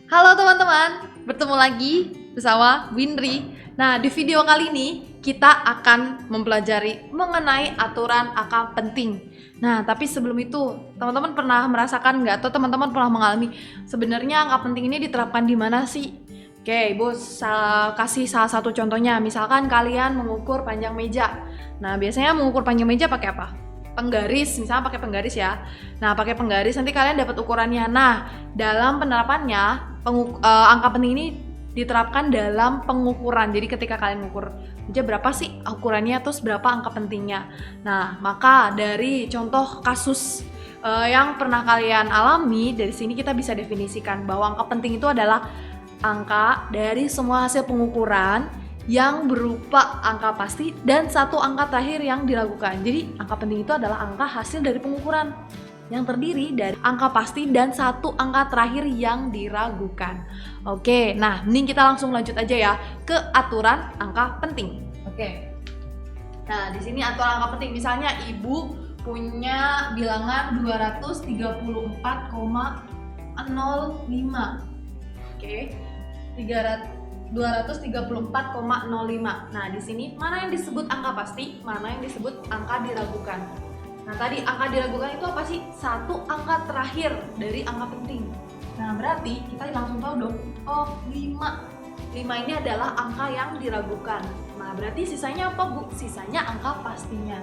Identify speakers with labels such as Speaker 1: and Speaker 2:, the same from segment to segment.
Speaker 1: Halo teman-teman, bertemu lagi bersama Winry. Nah, di video kali ini kita akan mempelajari mengenai aturan angka penting. Nah, tapi sebelum itu, teman-teman pernah merasakan nggak atau teman-teman pernah mengalami sebenarnya angka penting ini diterapkan di mana sih? Oke, Ibu kasih salah satu contohnya. Misalkan kalian mengukur panjang meja. Nah, biasanya mengukur panjang meja pakai apa? Penggaris, misalnya pakai penggaris ya. Nah, pakai penggaris nanti kalian dapat ukurannya. Nah, dalam penerapannya angka penting ini diterapkan dalam pengukuran. Jadi ketika kalian mengukur meja berapa sih ukurannya, terus berapa angka pentingnya. Nah, maka dari contoh kasus yang pernah kalian alami, dari sini kita bisa definisikan bahwa angka penting itu adalah angka dari semua hasil pengukuran yang berupa angka pasti dan satu angka terakhir yang diragukan. Jadi angka penting itu adalah angka hasil dari pengukuran yang terdiri dari angka pasti dan satu angka terakhir yang diragukan. Oke, nah mending kita langsung lanjut aja ya ke aturan angka penting. Oke. Nah, di sini aturan angka penting, misalnya Ibu punya bilangan 234,05. Oke. 234,05. Nah, di sini mana yang disebut angka pasti, mana yang disebut angka diragukan. Nah, tadi angka diragukan itu apa sih? Satu angka terakhir dari angka penting. Nah, berarti kita langsung tahu dong, oh 5. 5 ini adalah angka yang diragukan. Nah, berarti sisanya apa, Bu? Sisanya angka pastinya.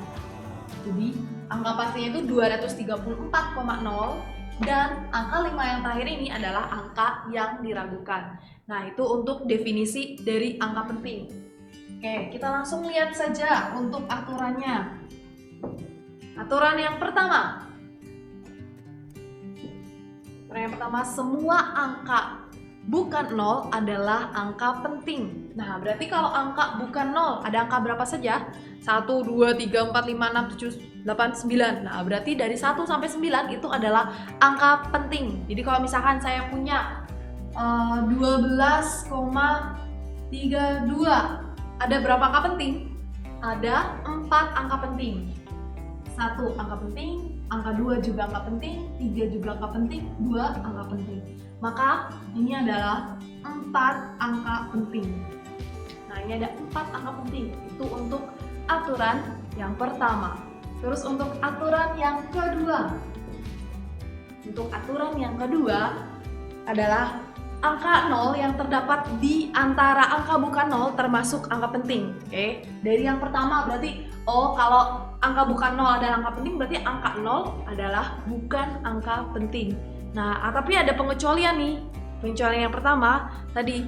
Speaker 1: Jadi, angka pastinya itu 234,0 dan angka 5 yang terakhir ini adalah angka yang diragukan. Nah, itu untuk definisi dari angka penting. Oke, kita langsung lihat saja untuk aturannya. Aturan yang pertama. Semua angka bukan 0 adalah angka penting. Nah, berarti kalau angka bukan 0, ada angka berapa saja? 1, 2, 3, 4, 5, 6, 7, 8, 9. Nah, berarti dari 1 sampai 9 itu adalah angka penting. Jadi kalau misalkan saya punya 12,32, ada berapa angka penting? Ada 4 angka penting. 1 angka penting, angka 2 juga angka penting, 3 juga angka penting, 2 angka penting. Maka ini adalah 4 angka penting. Nah, ini ada 4 angka penting. Itu untuk aturan yang pertama. Terus untuk aturan yang kedua. Untuk aturan yang kedua adalah angka 0 yang terdapat di antara angka bukan 0 termasuk angka penting. Oke. Dari yang pertama berarti kalau angka bukan 0 adalah angka penting, berarti angka 0 adalah bukan angka penting. Nah, tapi ada pengecualian nih. Pengecualian yang pertama tadi,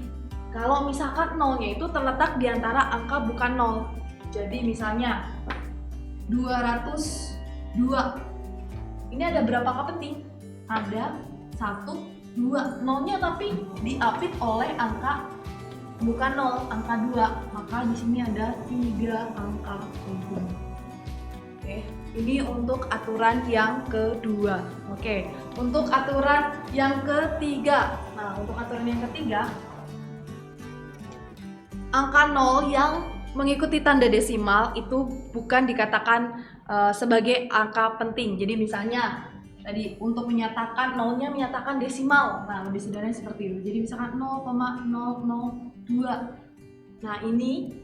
Speaker 1: kalau misalkan 0-nya itu terletak di antara angka bukan 0. Jadi misalnya 202. Ini ada berapa angka penting? Ada 1, 2. 0-nya tapi diapit oleh angka bukan 0, angka 2. Maka di sini ada 3 angka penting. Oke, ini untuk aturan yang kedua. Oke, untuk aturan yang ketiga. Nah, untuk aturan yang ketiga, angka 0 yang mengikuti tanda desimal itu bukan dikatakan sebagai angka penting. Jadi misalnya tadi untuk menyatakan 0-nya menyatakan desimal. Nah, lebih sederhananya seperti itu. Jadi misalkan 0,002. Nah, ini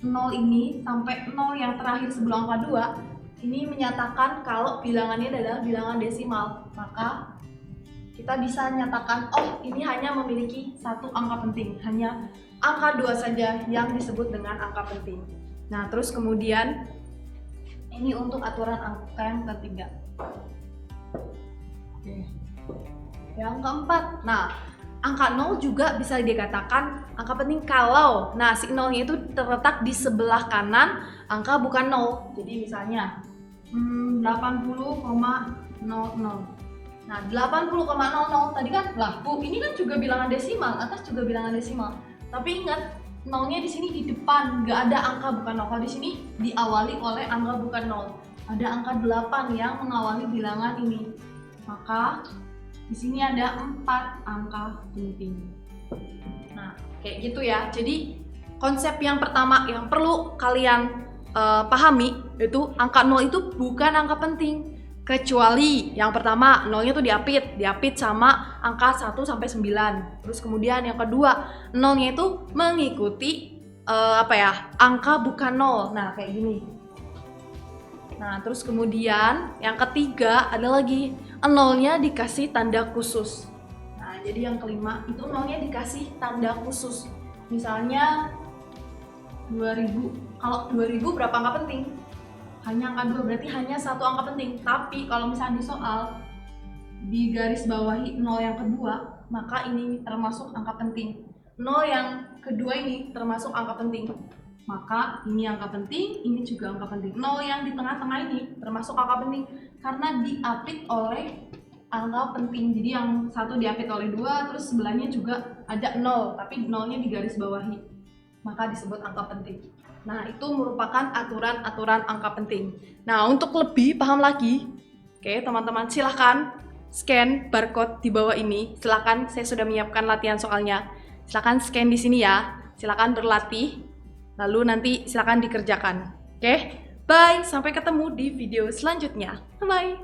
Speaker 1: 0 ini sampai 0 yang terakhir sebelum angka 2 ini menyatakan kalau bilangannya adalah bilangan desimal. Maka kita bisa nyatakan ini hanya memiliki satu angka penting, hanya angka 2 saja yang disebut dengan angka penting. Nah, terus kemudian ini untuk aturan angka yang ketiga. Oke. Yang keempat, nah angka 0 juga bisa dikatakan angka penting kalau si 0-nya itu terletak di sebelah kanan angka bukan 0. Jadi misalnya 80,00. Nah, 80,00 tadi kan ini kan juga bilangan desimal, atas juga bilangan desimal. Tapi ingat, 0-nya di sini di depan, nggak ada angka bukan 0. Kalau di sini diawali oleh angka bukan 0. Ada angka 8 yang mengawali bilangan ini. Maka di sini ada 4 angka penting. Nah, kayak gitu ya. Jadi konsep yang pertama yang perlu kalian pahami itu angka 0 itu bukan angka penting. Kecuali yang pertama nolnya tuh diapit sama angka 1 sampai 9. Terus kemudian yang kedua, nolnya itu mengikuti angka bukan nol. Nah, kayak gini. Nah, terus kemudian yang ketiga ada lagi nolnya dikasih tanda khusus. Nah, jadi yang kelima itu nolnya dikasih tanda khusus. Misalnya 2000. Kalau 2000 berapa angka penting? Hanya angka 2, berarti hanya satu angka penting. Tapi kalau misalnya di soal di garis bawahi nol yang kedua, maka ini termasuk angka penting. Nol yang kedua ini termasuk angka penting. Maka ini angka penting, ini juga angka penting. Nol yang di tengah-tengah ini termasuk angka penting karena diapit oleh angka penting. Jadi yang satu diapit oleh 2, terus sebelahnya juga ada 0, tapi nolnya di garis bawahi. Maka disebut angka penting. Nah, itu merupakan aturan-aturan angka penting. Nah, untuk lebih paham lagi, oke teman-teman, silahkan scan barcode di bawah ini. Silahkan, saya sudah menyiapkan latihan soalnya. Silahkan scan di sini ya. Silahkan berlatih. Lalu nanti silahkan dikerjakan. Oke, bye. Sampai ketemu di video selanjutnya. Bye.